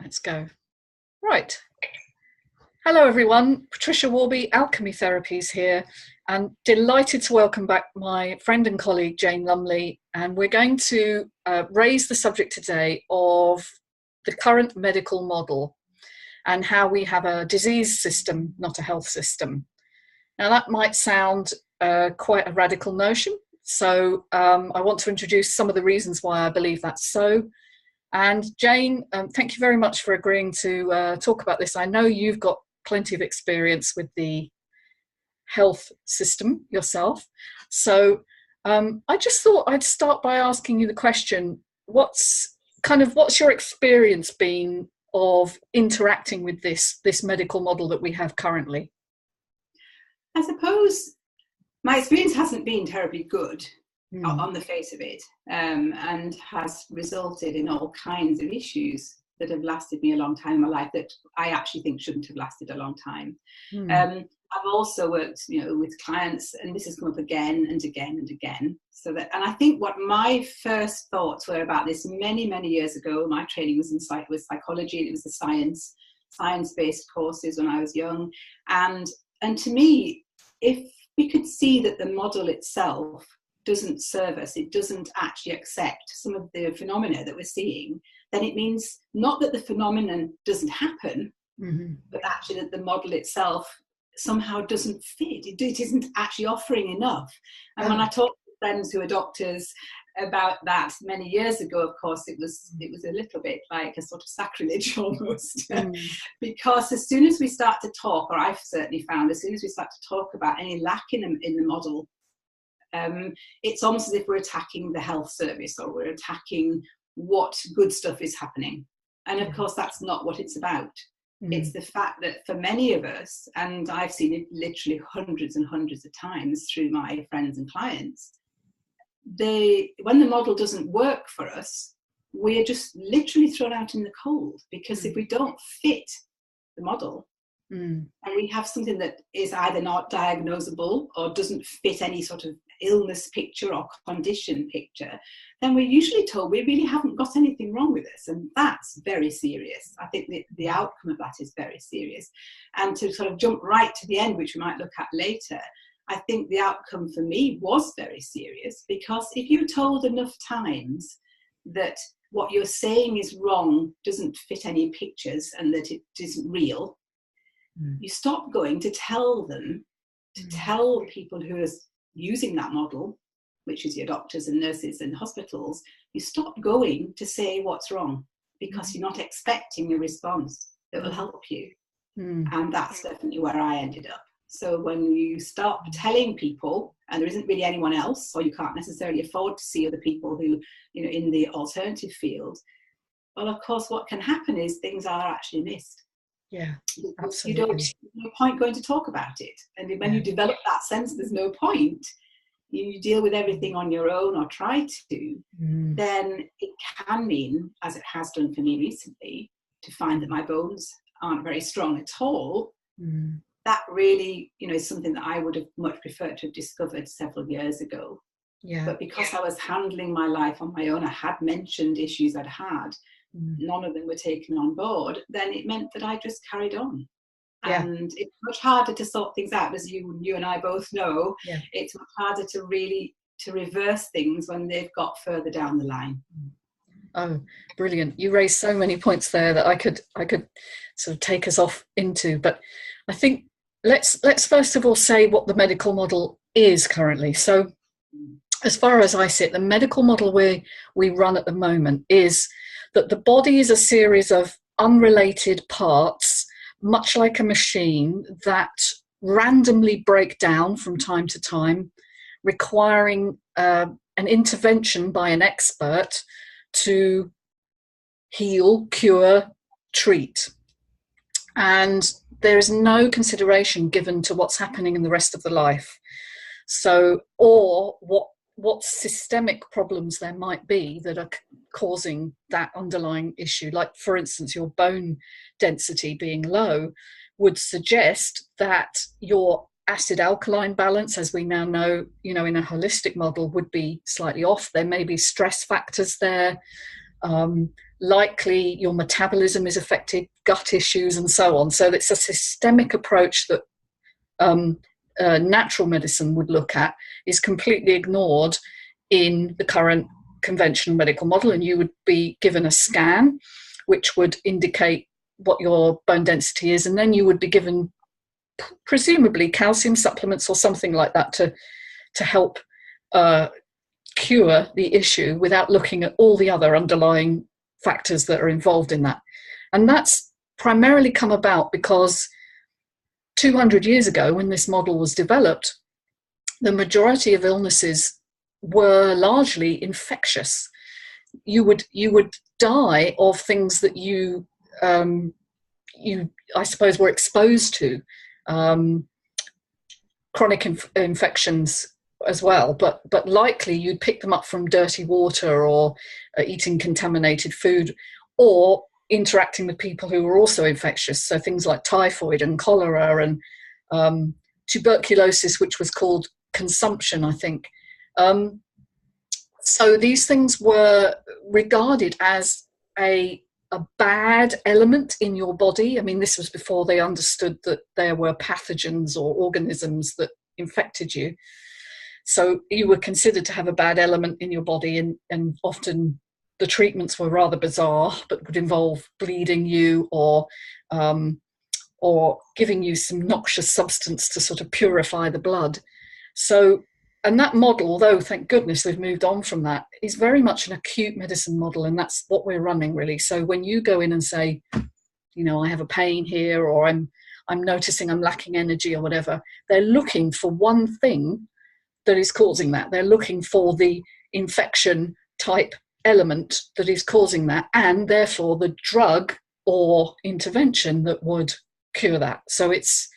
Let's go. Right. Hello, everyone. Patricia Worby, Alchemy Therapies here, and delighted to welcome back my friend and colleague, Jane Lumley. And we're going to raise the subject today of the current medical model and how we have a disease system, not a health system. Now, that might sound quite a radical notion. So I want to introduce some of the reasons why I believe that's so. And Jane, thank you very much for agreeing to talk about this. I know you've got plenty of experience with the health system yourself. So I just thought I'd start by asking you the question, what's your experience been of interacting with this medical model that we have currently? I suppose my experience hasn't been terribly good on the face of it, and has resulted in all kinds of issues that have lasted me a long time in my life that I actually think shouldn't have lasted a long time. I've also worked, with clients, and this has come up again and again and again. And I think what my first thoughts were about this many, many years ago, my training was in psychology, and it was the science-based courses when I was young. And to me, if we could see that the model itself doesn't serve us, it doesn't actually accept some of the phenomena that we're seeing, then it means not that the phenomenon doesn't happen, but actually that the model itself somehow doesn't fit. It isn't actually offering enough. And when I talk to friends who are doctors about that many years ago, of course, it was a little bit like a sort of sacrilege almost. Because as soon as we start to talk, or I've certainly found, as soon as we start to talk about any lack in the model, it's almost as if we're attacking the health service, or we're attacking what good stuff is happening. And of course, that's not what it's about. It's the fact that for many of us, and I've seen it literally hundreds and hundreds of times through my friends and clients, when the model doesn't work for us, we're just literally thrown out in the cold, because if we don't fit the model, and we have something that is either not diagnosable or doesn't fit any sort of illness picture or condition picture, then we're usually told we really haven't got anything wrong with us. And that's very serious. I think the outcome of that is very serious. And to sort of jump right to the end, which we might look at later, I think the outcome for me was very serious, because if you're told enough times that what you're saying is wrong, doesn't fit any pictures, and that it isn't real, you stop going to tell them, to tell people who are using that model, which is your doctors and nurses and hospitals, you stop going to say what's wrong, because you're not expecting a response that will help you. And that's definitely where I ended up. So when you stop telling people, and there isn't really anyone else, or you can't necessarily afford to see other people who, in the alternative field, well, of course, what can happen is things are actually missed. Yeah, absolutely. There's no point going to talk about it. And when you develop that sense there's no point, you deal with everything on your own, or try to, then it can mean, as it has done for me recently, to find that my bones aren't very strong at all. That really, is something that I would have much preferred to have discovered several years ago. But because I was handling my life on my own, I had mentioned issues I'd had, none of them were taken on board, then it meant that I just carried on. And it's much harder to sort things out, as you and I both know. It's much harder to reverse things when they've got further down the line. Oh, brilliant. You raised so many points there that I could sort of take us off into, but I think let's first of all say what the medical model is currently. So as far as I see it, the medical model we run at the moment is that the body is a series of unrelated parts, much like a machine, that randomly break down from time to time, requiring an intervention by an expert to heal, cure, treat. And there is no consideration given to what's happening in the rest of the life. So, or what systemic problems there might be that are causing that underlying issue. Like, for instance, your bone density being low would suggest that your acid alkaline balance, as we now know, in a holistic model, would be slightly off. There may be stress factors there. likely your metabolism is affected, gut issues, and so on. So it's a systemic approach that natural medicine would look at is completely ignored in the current conventional medical model, and you would be given a scan which would indicate what your bone density is, and then you would be given presumably calcium supplements or something like that to help cure the issue without looking at all the other underlying factors that are involved in that. And that's primarily come about because 200 years ago, when this model was developed, the majority of illnesses were largely infectious. You would die of things that you I suppose were exposed to, chronic infections as well, but likely you'd pick them up from dirty water or eating contaminated food or interacting with people who were also infectious. So things like typhoid and cholera and tuberculosis, which was called consumption, I think. So these things were regarded as a bad element in your body. I mean, this was before they understood that there were pathogens or organisms that infected you. So you were considered to have a bad element in your body, and often the treatments were rather bizarre, but would involve bleeding you or giving you some noxious substance to sort of purify the blood. So, and that model, although thank goodness we've moved on from that, is very much an acute medicine model, and that's what we're running really. So when you go in and say, you know, I have a pain here, or I'm noticing I'm lacking energy or whatever, they're looking for one thing that is causing that. They're looking for the infection type element that is causing that, and therefore the drug or intervention that would cure that. So it's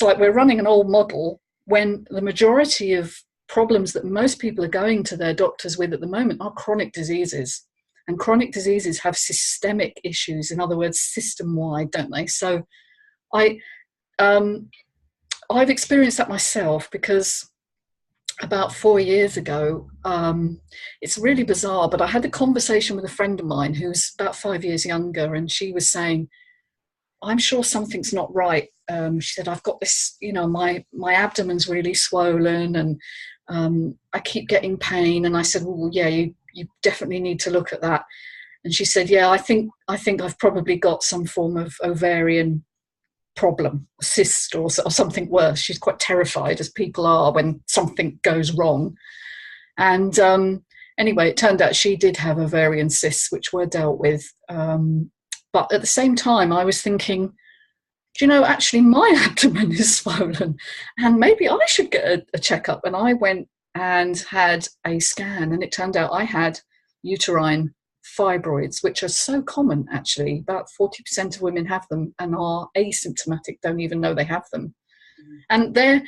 like we're running an old model when the majority of problems that most people are going to their doctors with at the moment are chronic diseases. And chronic diseases have systemic issues, in other words, system-wide, don't they? So I've experienced that myself, because about 4 years ago, it's really bizarre, but I had a conversation with a friend of mine who's about 5 years younger, and she was saying, I'm sure something's not right. She said, I've got this, you know, my abdomen's really swollen, and I keep getting pain. And I said, well, yeah, you definitely need to look at that. And she said, yeah, I think I've probably got some form of ovarian problem, cyst or something worse. She's quite terrified, as people are when something goes wrong. And anyway, it turned out she did have ovarian cysts, which were dealt with. But at the same time, I was thinking, do you know, actually my abdomen is swollen and maybe I should get a checkup. And I went and had a scan, and it turned out I had uterine fibroids, which are so common, actually. About 40% of women have them and are asymptomatic, don't even know they have them. And there,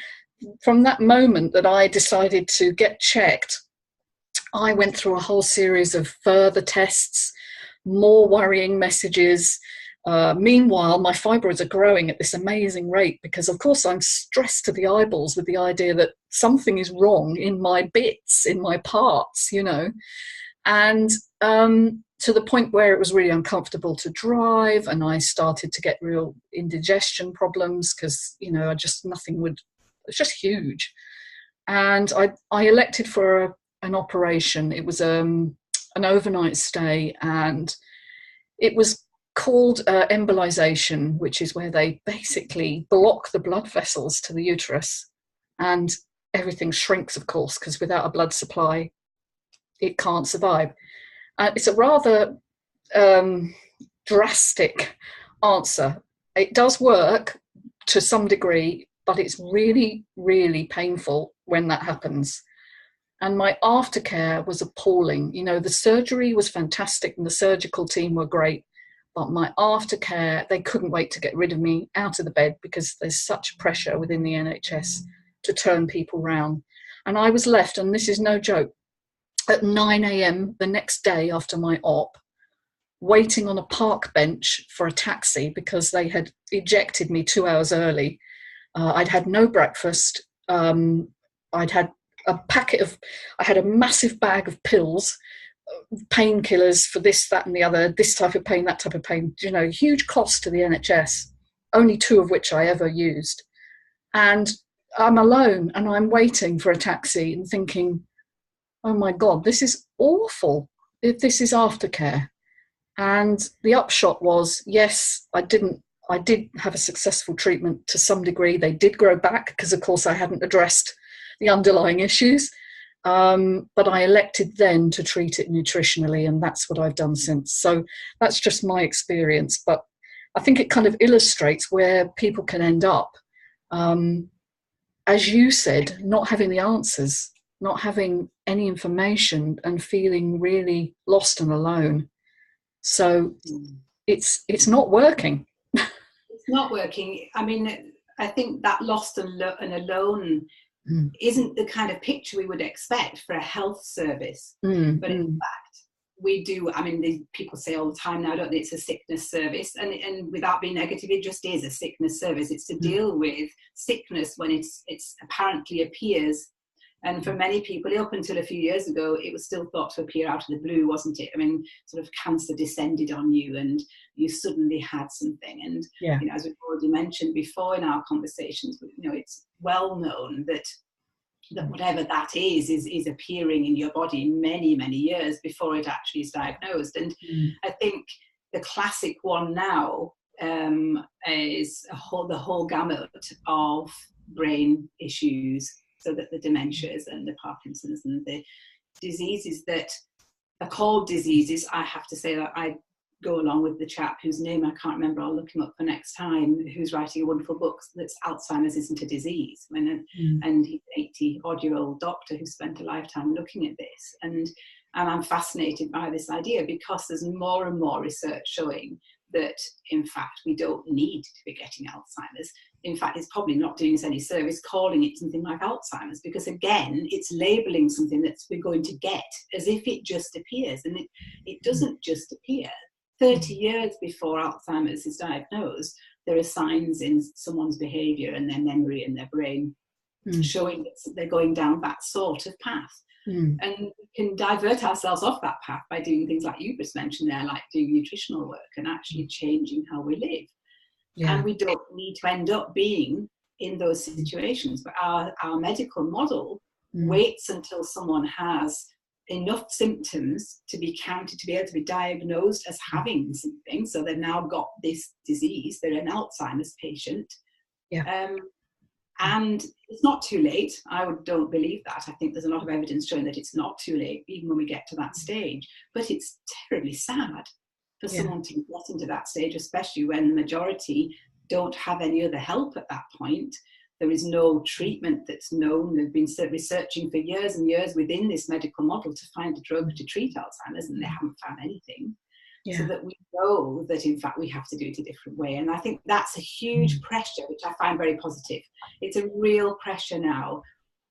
from that moment that I decided to get checked, I went through a whole series of further tests, more worrying messages. Meanwhile, my fibroids are growing at this amazing rate because, of course, I'm stressed to the eyeballs with the idea that something is wrong in my bits, in my parts, you know. And to the point where it was really uncomfortable to drive, and I started to get real indigestion problems because, you know, it's just huge. And I elected for an operation. It was an overnight stay, and it was called embolization, which is where they basically block the blood vessels to the uterus, and everything shrinks, of course, because without a blood supply, it can't survive. It's a rather drastic answer. It does work to some degree, but it's really, really painful when that happens. And my aftercare was appalling. You know, the surgery was fantastic and the surgical team were great, but my aftercare, they couldn't wait to get rid of me out of the bed because there's such pressure within the NHS to turn people round. And I was left, and this is no joke, at 9 a.m. the next day after my op, waiting on a park bench for a taxi because they had ejected me 2 hours early. I'd had no breakfast. I'd had a massive bag of pills, painkillers for this, that, and the other, this type of pain, that type of pain, huge cost to the NHS, only 2 of which I ever used. And I'm alone and I'm waiting for a taxi and thinking, oh my God, this is awful. This is aftercare. And the upshot was, yes, I did have a successful treatment to some degree. They did grow back because, of course, I hadn't addressed the underlying issues. But I elected then to treat it nutritionally, and that's what I've done since. So that's just my experience. But I think it kind of illustrates where people can end up. As you said, not having the answers, not having any information, and feeling really lost and alone. So it's not working. It's not working. I mean, I think that lost and alone isn't the kind of picture we would expect for a health service. But in fact, we do. I mean, people say all the time now, don't they, it's a sickness service. And without being negative, it just is a sickness service. It's to deal with sickness when it's apparently appears. And for many people, up until a few years ago, it was still thought to appear out of the blue, wasn't it? I mean, sort of cancer descended on you and you suddenly had something. And, as we've already mentioned before in our conversations, it's well known that whatever that is appearing in your body many, many years before it actually is diagnosed. And I think the classic one now is the whole gamut of brain issues. So that the dementias and the Parkinson's and the diseases that are called diseases, I have to say that I go along with the chap whose name I can't remember, I'll look him up for next time, who's writing a wonderful book that's Alzheimer's Isn't a Disease. And he's an 80-odd-year-old doctor who spent a lifetime looking at this. And I'm fascinated by this idea because there's more and more research showing that, in fact, we don't need to be getting Alzheimer's. In fact, it's probably not doing us any service calling it something like Alzheimer's, because again, it's labeling something that we're going to get as if it just appears, and it doesn't just appear. 30 years before Alzheimer's is diagnosed, there are signs in someone's behaviour and their memory and their brain showing that they're going down that sort of path. And we can divert ourselves off that path by doing things like you just mentioned there, like doing nutritional work and actually changing how we live. And we don't need to end up being in those situations. But our medical model waits until someone has enough symptoms to be counted, to be able to be diagnosed as having something. So they've now got this disease, they're an Alzheimer's patient. And it's not too late. I don't believe that. I think there's a lot of evidence showing that it's not too late, even when we get to that stage. But it's terribly sad for someone to get into that stage, especially when the majority don't have any other help at that point. There is no treatment that's known. They've been researching for years and years within this medical model to find a drug to treat Alzheimer's, and they haven't found anything. So that we know that, in fact, we have to do it a different way. And I think that's a huge pressure, which I find very positive. It's a real pressure now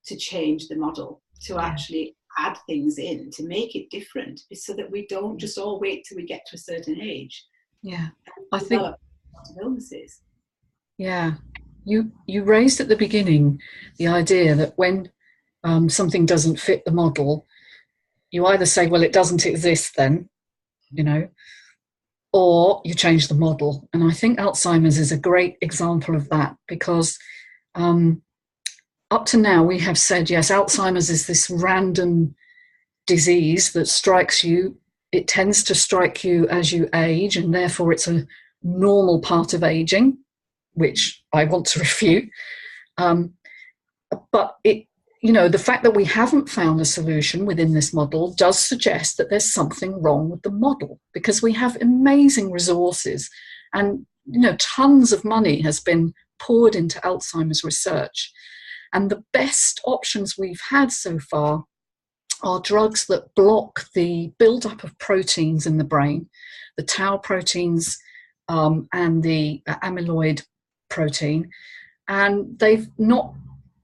to change the model, to actually add things in, to make it different, so that we don't just all wait till we get to a certain age. I think illnesses. You raised at the beginning the idea that when something doesn't fit the model, you either say, well, it doesn't exist then, or you change the model. And I think Alzheimer's is a great example of that, because up to now we have said, yes, Alzheimer's is this random disease that strikes you. It tends to strike you as you age, and therefore it's a normal part of aging, which I want to refute. But the fact that we haven't found a solution within this model does suggest that there's something wrong with the model, because we have amazing resources and, tons of money has been poured into Alzheimer's research. And the best options we've had so far are drugs that block the buildup of proteins in the brain, the tau proteins and the amyloid protein. And they've not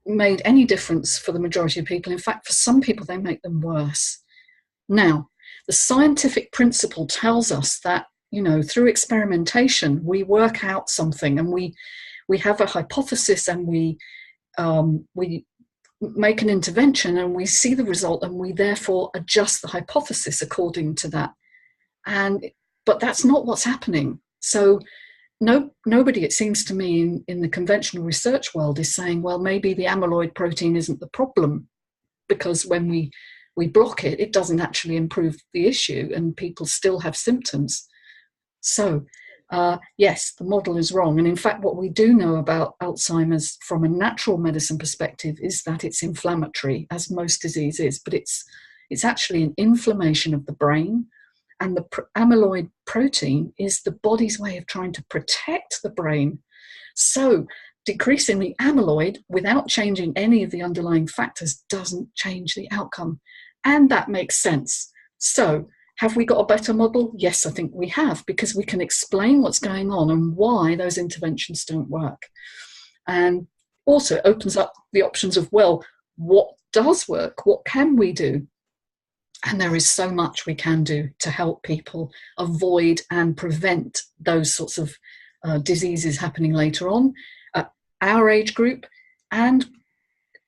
made any difference for the majority of people. In fact, for some people, they make them worse. Now, the scientific principle tells us that, through experimentation, we work out something, and we have a hypothesis, and we make an intervention and we see the result and we therefore adjust the hypothesis according to that. But that's not what's happening. So nobody, it seems to me, in the conventional research world is saying, well, maybe the amyloid protein isn't the problem, because when we block it, it doesn't actually improve the issue and people still have symptoms. So yes, the model is wrong. And in fact, what we do know about Alzheimer's from a natural medicine perspective is that it's inflammatory, as most disease is, but it's actually an inflammation of the brain. And the amyloid protein is the body's way of trying to protect the brain. So decreasing the amyloid without changing any of the underlying factors doesn't change the outcome. And that makes sense. So have we got a better model? Yes, I think we have, because we can explain what's going on and why those interventions don't work. And also it opens up the options of, well, what does work? What can we do? And there is so much we can do to help people avoid and prevent those sorts of diseases happening later on, our age group, and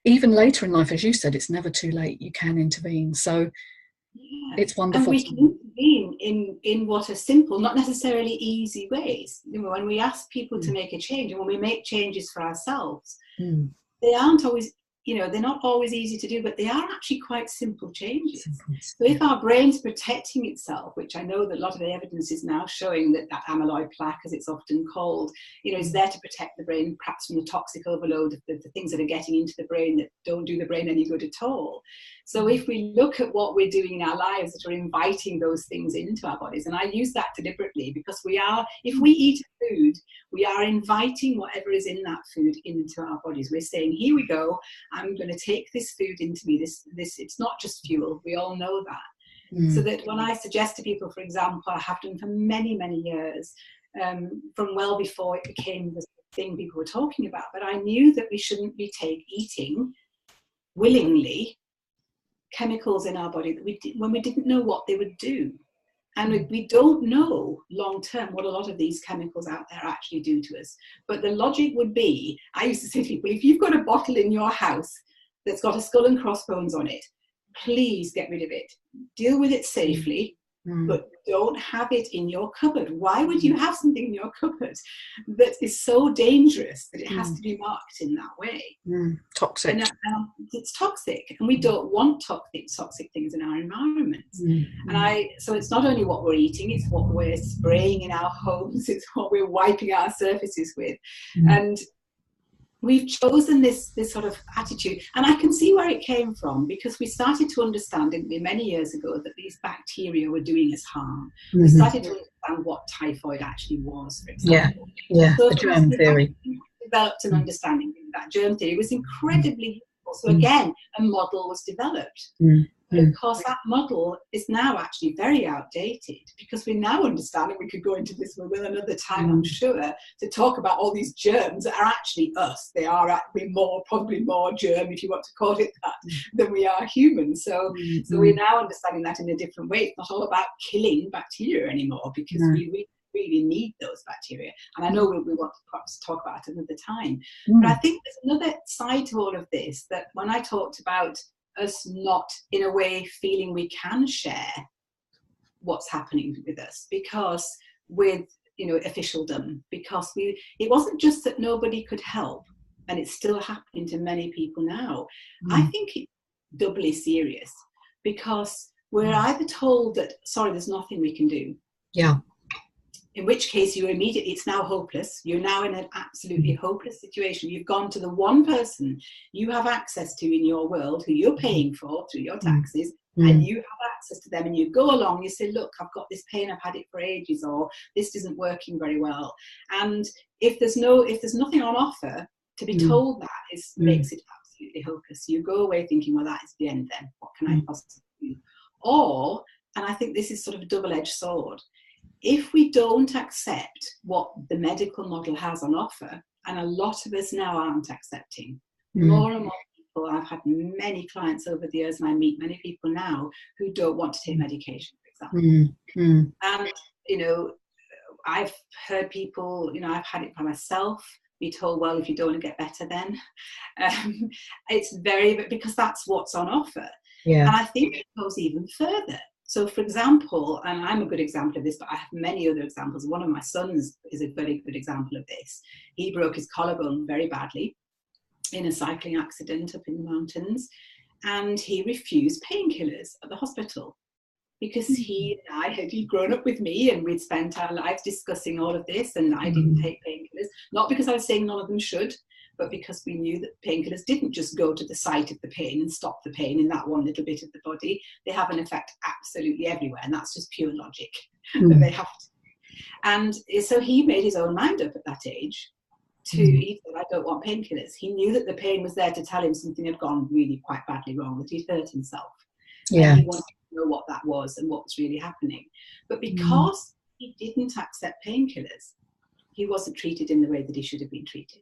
even later in life. As you said, it's never too late. You can intervene. So it's wonderful. And we can intervene in what are simple, not necessarily easy ways. When we ask people to make a change, and when we make changes for ourselves, they aren't always, they're not always easy to do, but they are actually quite simple changes. So if our brain's protecting itself, which I know that a lot of the evidence is now showing that amyloid plaque, as it's often called, is there to protect the brain, perhaps from the toxic overload of the things that are getting into the brain that don't do the brain any good at all. So if we look at what we're doing in our lives that are inviting those things into our bodies, and I use that deliberately because if we eat food, we are inviting whatever is in that food into our bodies. We're saying, here we go, I'm going to take this food into me. This it's not just fuel. We all know that. So that when I suggest to people, for example, I have done for many, many years, from well before it became the thing people were talking about, but I knew that we shouldn't be eating willingly chemicals in our body that when we didn't know what they would do. And we don't know long term what a lot of these chemicals out there actually do to us. But the logic would be, I used to say to people, if you've got a bottle in your house that's got a skull and crossbones on it, please get rid of it. Deal with it safely, but don't have it in your cupboard. Why would you have something in your cupboard that is so dangerous that it has to be marked in that way? Toxic. And it's toxic, and we don't want toxic things in our environments. So it's not only what we're eating, it's what we're spraying in our homes, it's what we're wiping our surfaces with. And we've chosen this sort of attitude, and I can see where it came from, because we started to understand, didn't we, many years ago, that these bacteria were doing us harm. We started to understand what typhoid actually was, for example. So the germ theory. Developed an understanding that germ theory was incredibly useful. So again, a model was developed. But of course, that model is now actually very outdated, because we now understand, and we could go into this with another time, I'm sure, to talk about all these germs that are actually us. They are actually probably more germ, if you want to call it that, than we are humans. So we're now understanding that in a different way. It's not all about killing bacteria anymore, because we really need those bacteria. And I know we want to perhaps talk about it another time. But I think there's another side to all of this, that when I talked about us not, in a way, feeling we can share what's happening with us, because with officialdom, because it wasn't just that nobody could help, and it's still happening to many people now. I think it's doubly serious, because we're either told that, sorry, there's nothing we can do, in which case it's now hopeless. You're now in an absolutely hopeless situation. You've gone to the one person you have access to in your world, who you're paying for through your taxes, and you have access to them, and you go along, you say, look, I've got this pain, I've had it for ages, or this isn't working very well. And if there's nothing on offer, to be told that makes it absolutely hopeless. You go away thinking, well, that is the end then. What can I possibly do? Or, and I think this is sort of a double-edged sword, if we don't accept what the medical model has on offer, and a lot of us now aren't accepting, more and more people, I've had many clients over the years, and I meet many people now who don't want to take medication, for example. And, I've heard people, I've had it by myself, be told, well, if you don't want to get better, then it's because that's what's on offer. Yeah. And I think it goes even further. So, for example, and I'm a good example of this, but I have many other examples. One of my sons is a very good example of this. He broke his collarbone very badly in a cycling accident up in the mountains, and he refused painkillers at the hospital because he'd grown up with me and we'd spent our lives discussing all of this, and I didn't take painkillers, not because I was saying none of them should, but because we knew that painkillers didn't just go to the site of the pain and stop the pain in that one little bit of the body. They have an effect absolutely everywhere, and that's just pure logic that they have to. And so he made his own mind up at that age he said, I don't want painkillers. He knew that the pain was there to tell him something had gone really quite badly wrong, that he'd hurt himself. Yeah. And he wanted to know what that was and what was really happening. But because he didn't accept painkillers, he wasn't treated in the way that he should have been treated.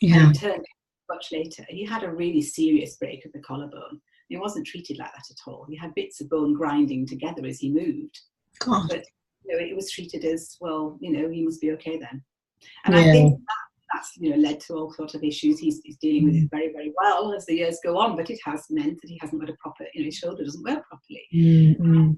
Yeah. And it turned out much later, he had a really serious break of the collarbone. He wasn't treated like that at all. He had bits of bone grinding together as he moved. God. But it was treated as, well, he must be okay then. And I think that's led to all sorts of issues. He's dealing with it very, very well as the years go on, but it has meant that he hasn't got a proper, his shoulder doesn't work properly.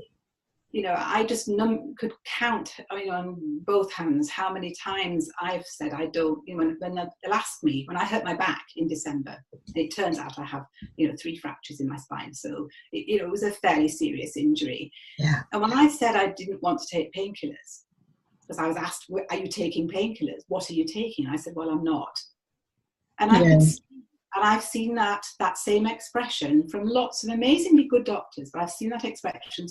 I just could count, on both hands how many times I've said I don't, when they'll ask me, when I hurt my back in December, it turns out I have, 3 fractures in my spine. So, it was a fairly serious injury. Yeah. And when I said I didn't want to take painkillers, because I was asked, are you taking painkillers? What are you taking? I said, well, I'm not. And I've seen that same expression from lots of amazingly good doctors, but I've seen that expression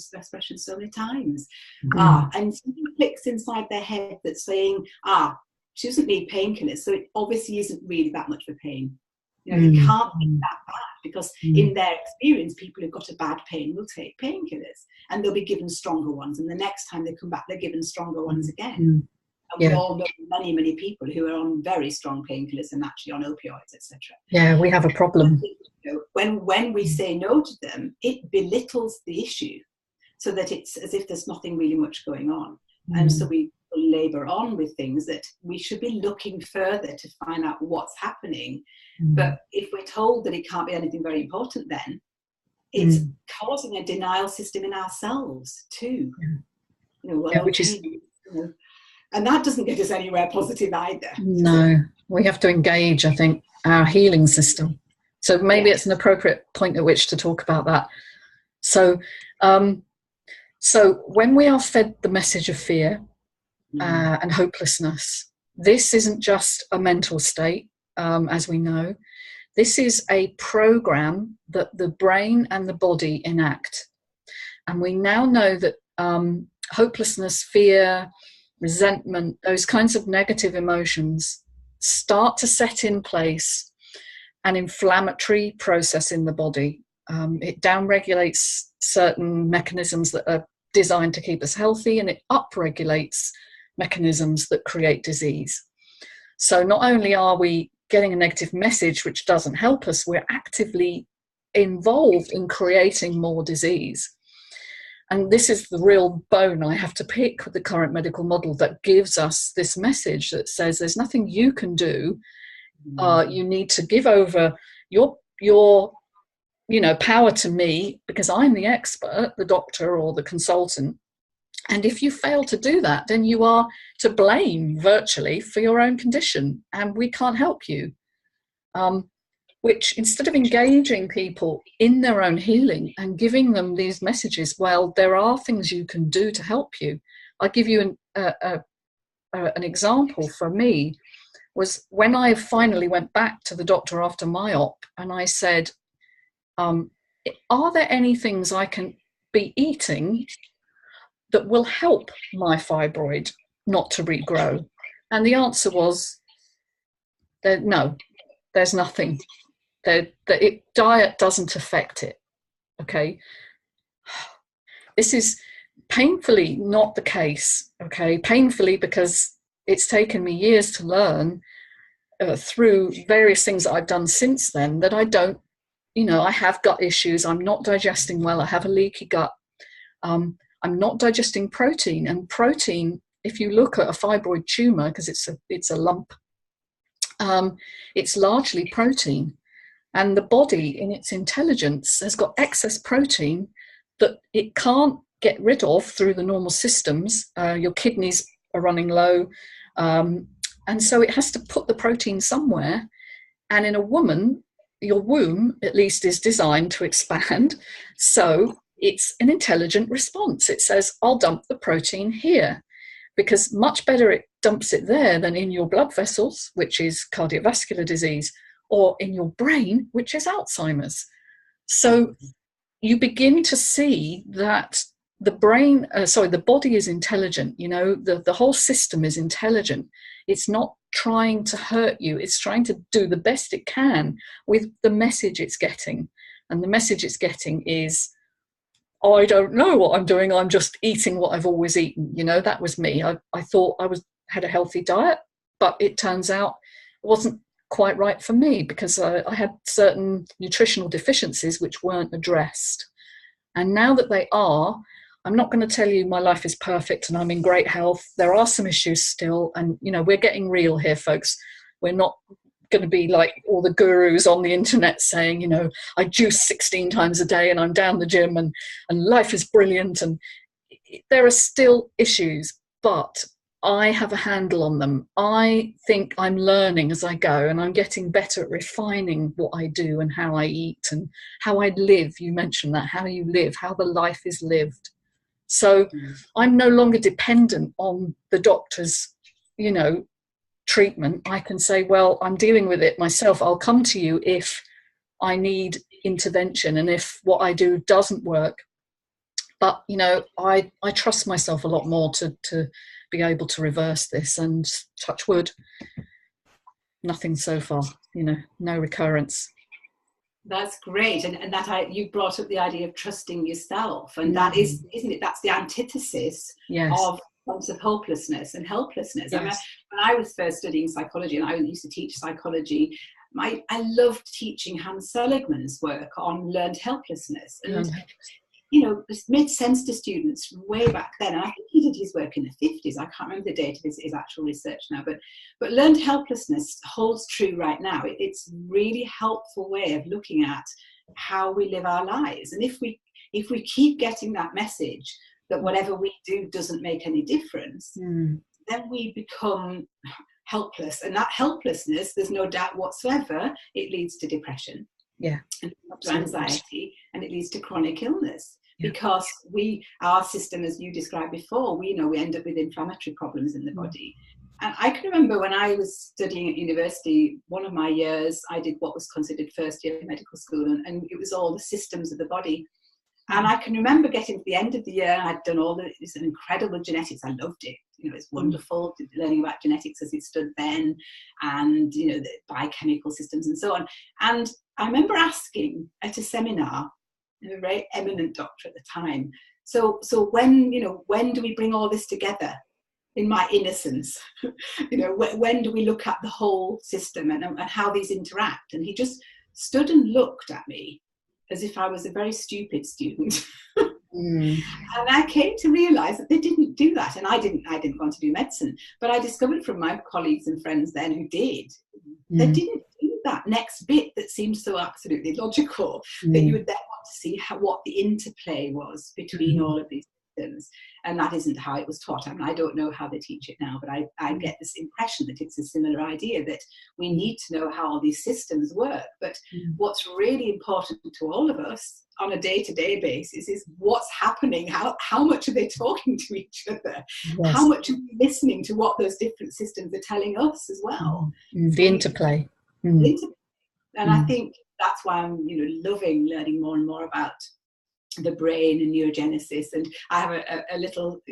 so many times. And something clicks inside their head that's saying, she doesn't need painkillers, so it obviously isn't really that much for pain. It can't be that bad, because in their experience, people who've got a bad pain will take painkillers and they'll be given stronger ones. And the next time they come back, they're given stronger ones again. And we all know many, many people who are on very strong painkillers and actually on opioids, etc. Yeah, we have a problem. When we say no to them, it belittles the issue so that it's as if there's nothing really much going on. And so we labour on with things that we should be looking further to find out what's happening. But if we're told that it can't be anything very important, then it's causing a denial system in ourselves too. Which is, and that doesn't get us anywhere positive either. No, we have to engage, I think, our healing system. So maybe it's an appropriate point at which to talk about that. So, so when we are fed the message of fear and hopelessness, this isn't just a mental state, as we know. This is a program that the brain and the body enact. And we now know that hopelessness, fear, resentment, those kinds of negative emotions start to set in place an inflammatory process in the body. It downregulates certain mechanisms that are designed to keep us healthy, and it upregulates mechanisms that create disease. So not only are we getting a negative message which doesn't help us, we're actively involved in creating more disease. And this is the real bone I have to pick with the current medical model that gives us this message that says there's nothing you can do. You need to give over your power to me, because I'm the expert, the doctor or the consultant. And if you fail to do that, then you are to blame virtually for your own condition, and we can't help you. Which, instead of engaging people in their own healing and giving them these messages, well, there are things you can do to help you. I'll give you an example for me. Was when I finally went back to the doctor after my op, and I said, are there any things I can be eating that will help my fibroid not to regrow? And the answer was, no, there's nothing. Diet doesn't affect it. Okay. This is painfully not the case. Okay. Painfully, because it's taken me years to learn through various things that I've done since then that I don't, I have gut issues. I'm not digesting well. I have a leaky gut. I'm not digesting protein. And protein, if you look at a fibroid tumor, because it's a lump, it's largely protein. And the body, in its intelligence, has got excess protein that it can't get rid of through the normal systems. Your kidneys are running low. And so it has to put the protein somewhere. And in a woman, your womb, at least, is designed to expand. So it's an intelligent response. It says, I'll dump the protein here, because much better it dumps it there than in your blood vessels, which is cardiovascular disease, or in your brain, which is Alzheimer's. So you begin to see that the body is intelligent. The whole system is intelligent. It's not trying to hurt you. It's trying to do the best it can with the message it's getting. And the message it's getting is, I don't know what I'm doing. I'm just eating what I've always eaten. That was me. I thought I had a healthy diet, but it turns out it wasn't quite right for me, because I had certain nutritional deficiencies which weren't addressed. And now that they are, I'm not going to tell you my life is perfect and I'm in great health. There are some issues still. And, we're getting real here, folks. We're not going to be like all the gurus on the internet saying, I juice 16 times a day and I'm down the gym and life is brilliant. And there are still issues, but I have a handle on them. I think I'm learning as I go, and I'm getting better at refining what I do and how I eat and how I live. You mentioned that, how you live, how the life is lived. So I'm no longer dependent on the doctor's, treatment. I can say, well, I'm dealing with it myself. I'll come to you if I need intervention and if what I do doesn't work. But, I trust myself a lot more to be able to reverse this, and touch wood, nothing so far, no recurrence. That's great. And that you brought up the idea of trusting yourself. And that is, isn't it? That's the antithesis of sense of hopelessness and helplessness. Yes. I mean, when I was first studying psychology, and I used to teach psychology, I loved teaching Hans Seligman's work on learned helplessness. And it made sense to students way back then. And I think he did his work in the 50s. I can't remember the date of his actual research now, but learned helplessness holds true right now. It's a really helpful way of looking at how we live our lives. And if we keep getting that message that whatever we do doesn't make any difference, then we become helpless. And that helplessness, there's no doubt whatsoever, it leads to depression. Yeah. And to anxiety, and it leads to chronic illness. Because our system, as you described before, we end up with inflammatory problems in the body. And I can remember when I was studying at university, one of my years, I did what was considered first year medical school, and it was all the systems of the body. And I can remember getting to the end of the year, I'd done this incredible genetics. I loved it. It's wonderful learning about genetics as it stood then, and, the biochemical systems and so on. And I remember asking at a seminar, a very eminent doctor at the time, so when do we bring all this together? In my innocence, when do we look at the whole system and how these interact? And he just stood and looked at me as if I was a very stupid student. And I came to realize that they didn't do that. And I didn't want to do medicine, but I discovered from my colleagues and friends then who did, they didn't do that next bit that seems so absolutely logical, that you would then want to see what the interplay was between all of these systems. And that isn't how it was taught. I mean, I don't know how they teach it now, but I get this impression that it's a similar idea, that we need to know how all these systems work. But what's really important to all of us on a day-to-day basis is what's happening, how much are they talking to each other, how much are we listening to what those different systems are telling us as well. The interplay. And I think that's why I'm loving learning more and more about the brain and neurogenesis. And I have a little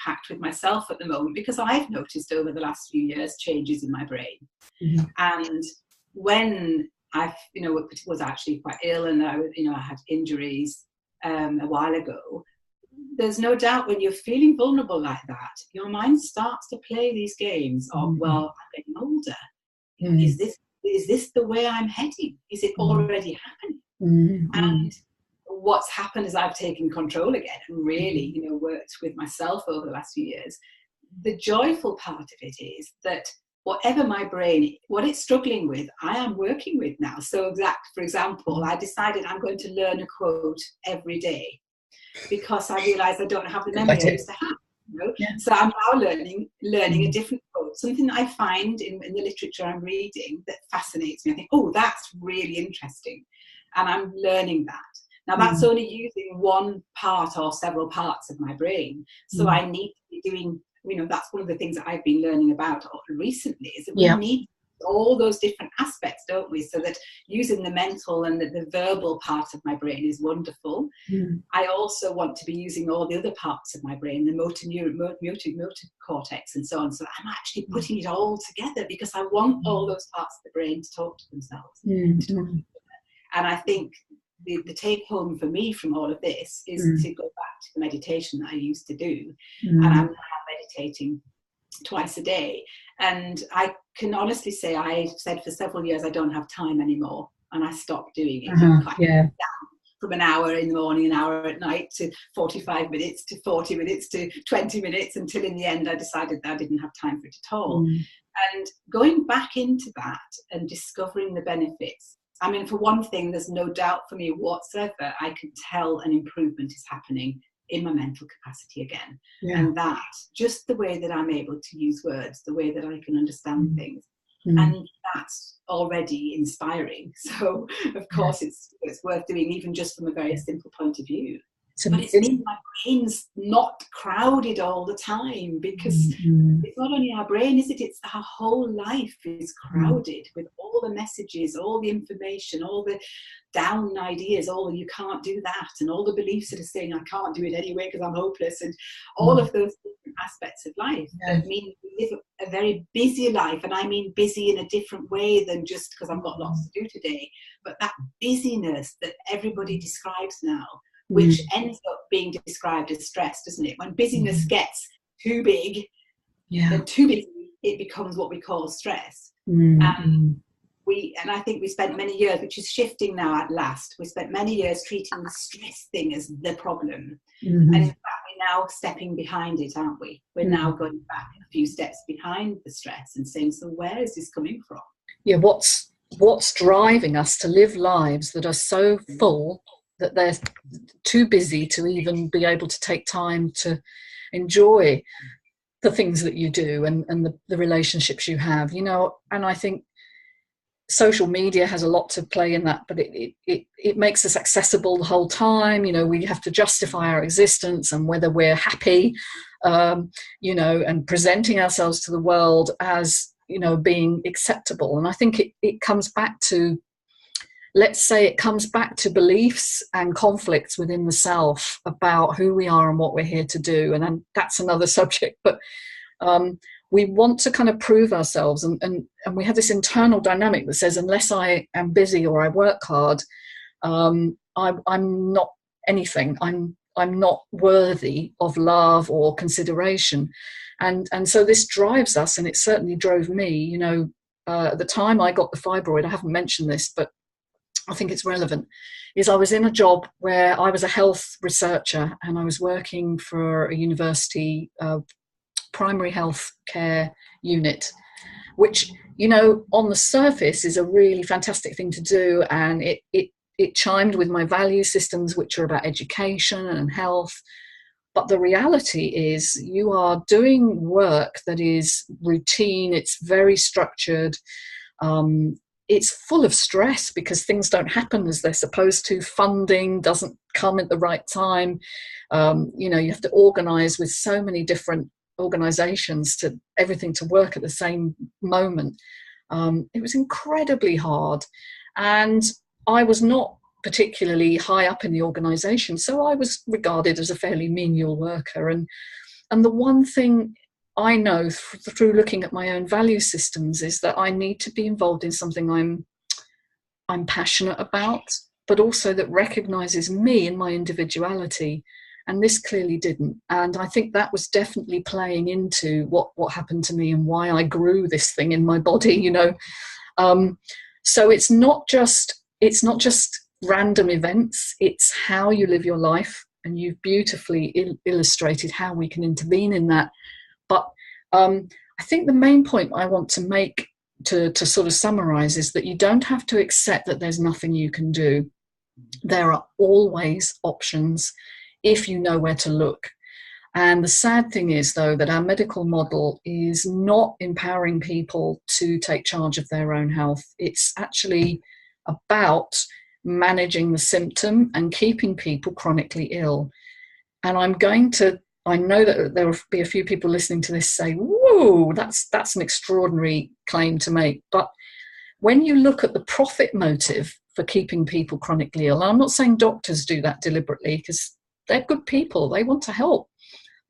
pact with myself at the moment, because I've noticed over the last few years changes in my brain. And when I was actually quite ill, and I had injuries a while ago, there's no doubt when you're feeling vulnerable like that, your mind starts to play these games of, well, I'm getting older. Is this the way I'm heading? Is it already happening? And what's happened is I've taken control again and really, worked with myself over the last few years. The joyful part of it is that whatever my brain, what it's struggling with, I am working with now. So for example, I decided I'm going to learn a quote every day because I realised I don't have the memory I used to have. Yeah. So I'm now learning a different quote, something that I find in the literature I'm reading that fascinates me. I think, oh, that's really interesting. And I'm learning that. Now that's only using one part or several parts of my brain. So I need to be doing, that's one of the things that I've been learning about recently, is that we need all those different aspects, don't we? So that using the mental and the verbal part of my brain is wonderful. I also want to be using all the other parts of my brain, the motor cortex and so on. So I'm actually putting it all together because I want all those parts of the brain to talk to themselves. And I think the take home for me from all of this is to go back to the meditation that I used to do. And I'm now meditating twice a day. And I can honestly say I said for several years I don't have time anymore, and I stopped doing it. From an hour in the morning, an hour at night, to 45 minutes, to 40 minutes, to 20 minutes, until in the end I decided that I didn't have time for it at all. And going back into that and discovering the benefits, I mean, for one thing, there's no doubt for me whatsoever, I can tell an improvement is happening in my mental capacity again. And that, just the way that I'm able to use words, the way that I can understand things, and that's already inspiring. So of course it's worth doing, even just from a very simple point of view. But it's means my brain's not crowded all the time, because it's not only our brain, is it? It's our whole life is crowded with all the messages, all the information, all the down ideas, all the you can't do that, and all the beliefs that are saying I can't do it anyway because I'm hopeless, and all of those different aspects of life that mean we live a very busy life. And I mean busy in a different way than just because I've got lots to do today, but that busyness that everybody describes now, which ends up being described as stress, doesn't it? When busyness gets too big, then too busy, it becomes what we call stress. And I think we spent many years, which is shifting now at last, we spent many years treating the stress thing as the problem. And in fact, we're now stepping behind it, aren't we? We're now going back a few steps behind the stress and saying, so where is this coming from? Yeah, what's driving us to live lives that are so full that they're too busy to even be able to take time to enjoy the things that you do and the relationships you have, and I think social media has a lot to play in that, but it makes us accessible the whole time. We have to justify our existence and whether we're happy, and presenting ourselves to the world as, being acceptable. And I think it comes back to, let's say it comes back to beliefs and conflicts within the self about who we are and what we're here to do. And then that's another subject, but we want to kind of prove ourselves. And we have this internal dynamic that says, unless I am busy or I work hard, I'm not anything. I'm not worthy of love or consideration. And so this drives us, and it certainly drove me, at the time I got the fibroid, I haven't mentioned this, but I think it's relevant, is I was in a job where I was a health researcher, and I was working for a university primary health care unit, which, on the surface is a really fantastic thing to do. And it chimed with my value systems, which are about education and health. But the reality is you are doing work that is routine. It's very structured. It's full of stress because things don't happen as they're supposed to. Funding doesn't come at the right time. You have to organize with so many different organizations to everything to work at the same moment. It was incredibly hard, and I was not particularly high up in the organization, so I was regarded as a fairly menial worker. And the one thing I know through looking at my own value systems is that I need to be involved in something I'm passionate about, but also that recognizes me and my individuality. And this clearly didn't. And I think that was definitely playing into what happened to me and why I grew this thing in my body, So it's not just random events, it's how you live your life. And you've beautifully illustrated how we can intervene in that. But I think the main point I want to make, to sort of summarize, is that you don't have to accept that there's nothing you can do. There are always options if you know where to look. And the sad thing is, though, that our medical model is not empowering people to take charge of their own health. It's actually about managing the symptom and keeping people chronically ill. And I know that there will be a few people listening to this say, whoa, that's an extraordinary claim to make. But when you look at the profit motive for keeping people chronically ill, and I'm not saying doctors do that deliberately, because they're good people, they want to help.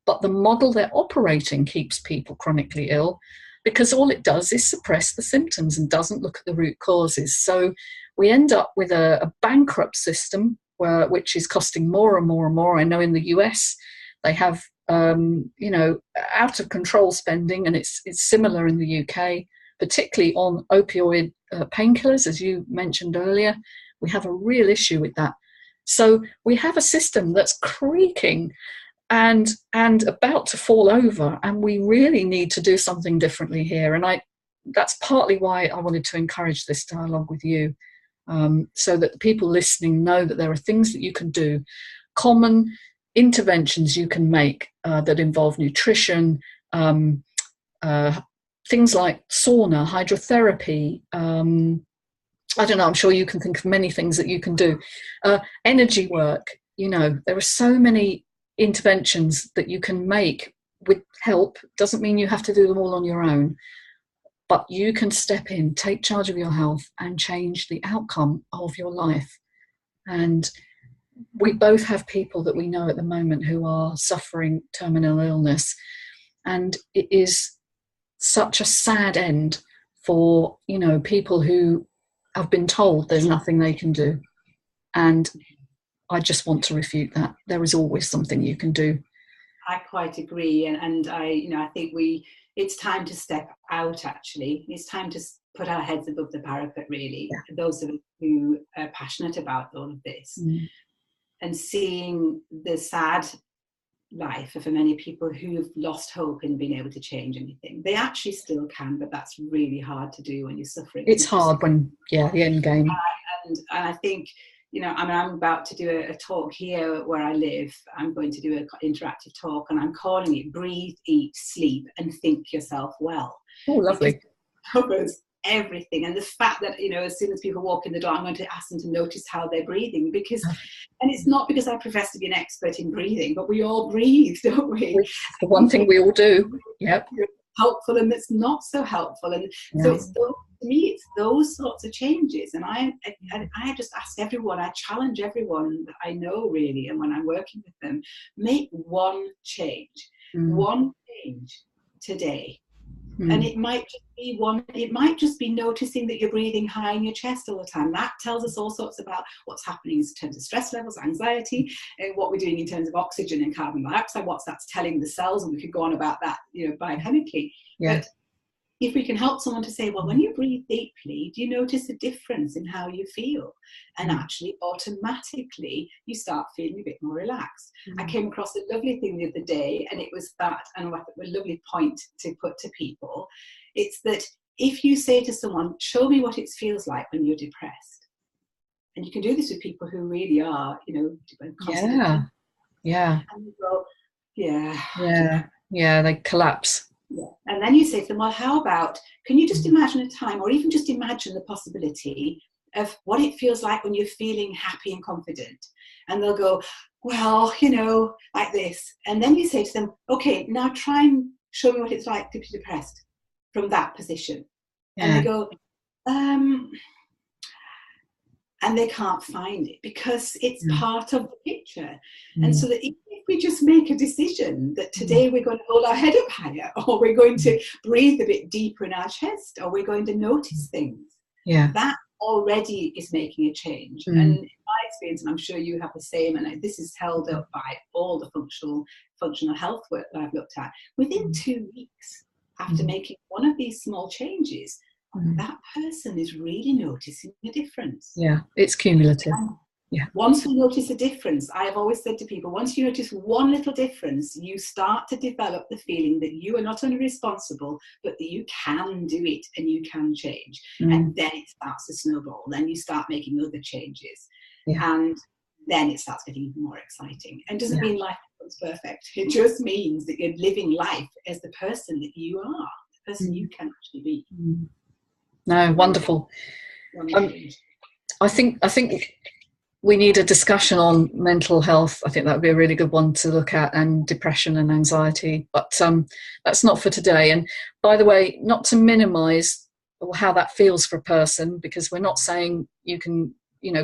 But the model they're operating keeps people chronically ill, because all it does is suppress the symptoms and doesn't look at the root causes. So we end up with a bankrupt system which is costing more and more and more. I know in the US they have out of control spending, and it's similar in the UK, particularly on opioid painkillers, as you mentioned earlier. We have a real issue with that. So we have a system that's creaking and about to fall over, and we really need to do something differently here. And that's partly why I wanted to encourage this dialogue with you, so that the people listening know that there are things that you can do, common interventions you can make that involve nutrition, things like sauna, hydrotherapy, I don't know, I'm sure you can think of many things that you can do. Energy work, there are so many interventions that you can make with help. Doesn't mean you have to do them all on your own, but you can step in, take charge of your health, and change the outcome of your life. And we both have people that we know at the moment who are suffering terminal illness, and it is such a sad end for people who have been told there's nothing they can do. And I just want to refute that. There is always something you can do. I quite agree, and I think it's time to step out. Actually, it's time to put our heads above the parapet. Really, yeah. Those of us who are passionate about all of this, and seeing the sad life for many people who've lost hope in being able to change anything. They actually still can, but that's really hard to do when you're suffering. It's hard when the end game. And I think. I'm about to do a talk here where I live. I'm going to do an interactive talk, and I'm calling it Breathe, Eat, Sleep, and Think Yourself Well. Oh, lovely. It covers everything. And the fact that, as soon as people walk in the door, I'm going to ask them to notice how they're breathing, and it's not because I profess to be an expert in breathing, but we all breathe, don't we? The one thing we all do. Yep. Helpful and that's not so helpful. And so to me, it's those sorts of changes. And I just ask everyone, I challenge everyone that I know really, and when I'm working with them, make one change today. And it might just be noticing that you're breathing high in your chest all the time. That tells us all sorts about what's happening in terms of stress levels, anxiety, and what we're doing in terms of oxygen and carbon dioxide, that's telling the cells, and we could go on about that, biochemically. Yeah. But if we can help someone to say, well, when you breathe deeply, do you notice a difference in how you feel? And actually, automatically, you start feeling a bit more relaxed. I came across a lovely thing the other day, and it was that, and a lovely point to put to people. It's that if you say to someone, show me what it feels like when you're depressed. And you can do this with people who really are, constantly. Yeah. And you go, yeah, they collapse. Yeah. And then you say to them, well, how about, can you just imagine a time, or even just imagine the possibility of what it feels like when you're feeling happy and confident? And they'll go, well, like this. And then you say to them, okay, now try and show me what it's like to be depressed from that position. Yeah. And they go, and they can't find it because it's part of the picture. And so that if we just make a decision that today we're going to hold our head up higher, or we're going to breathe a bit deeper in our chest, or we're going to notice things, that already is making a change. And in my experience, and I'm sure you have the same, and this is held up by all the functional health work that I've looked at, within 2 weeks after making one of these small changes, that person is really noticing a difference. Yeah, it's cumulative. Yeah. Once we notice a difference, I have always said to people, once you notice one little difference, you start to develop the feeling that you are not only responsible, but that you can do it and you can change. And then it starts to snowball. Then you start making other changes. Yeah. And then it starts getting even more exciting. And it doesn't mean life becomes perfect. It just means that you're living life as the person that you are, the person you can actually be. No, wonderful. I think we need a discussion on mental health. I think that would be a really good one to look at, and depression and anxiety. But that's not for today. And by the way, not to minimise how that feels for a person, because we're not saying you can,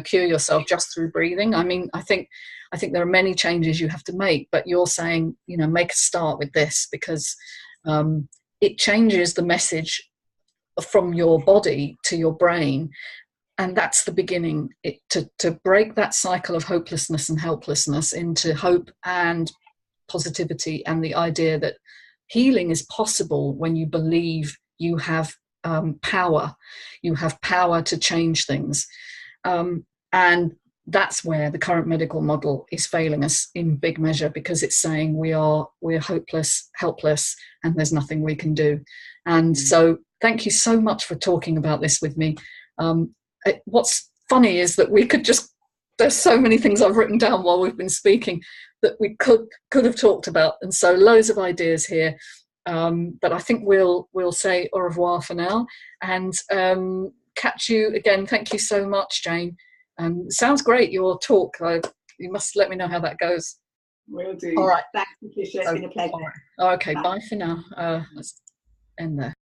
cure yourself just through breathing. I mean, I think there are many changes you have to make, but you're saying, make a start with this, because it changes the message from your body to your brain. And that's the beginning, to break that cycle of hopelessness and helplessness into hope and positivity, and the idea that healing is possible when you believe you have power. You have power to change things. And that's where the current medical model is failing us in big measure, because it's saying we're hopeless, helpless, and there's nothing we can do. And so thank you so much for talking about this with me. What's funny is that there's so many things I've written down while we've been speaking that we could have talked about, and so loads of ideas here. But I think we'll say au revoir for now, and catch you again. Thank you so much, Jane. Sounds great, your talk. You must let me know how that goes. Will do. All right. Thanks, Patricia. It's been a pleasure. Right. Okay, bye for now. Let's end there.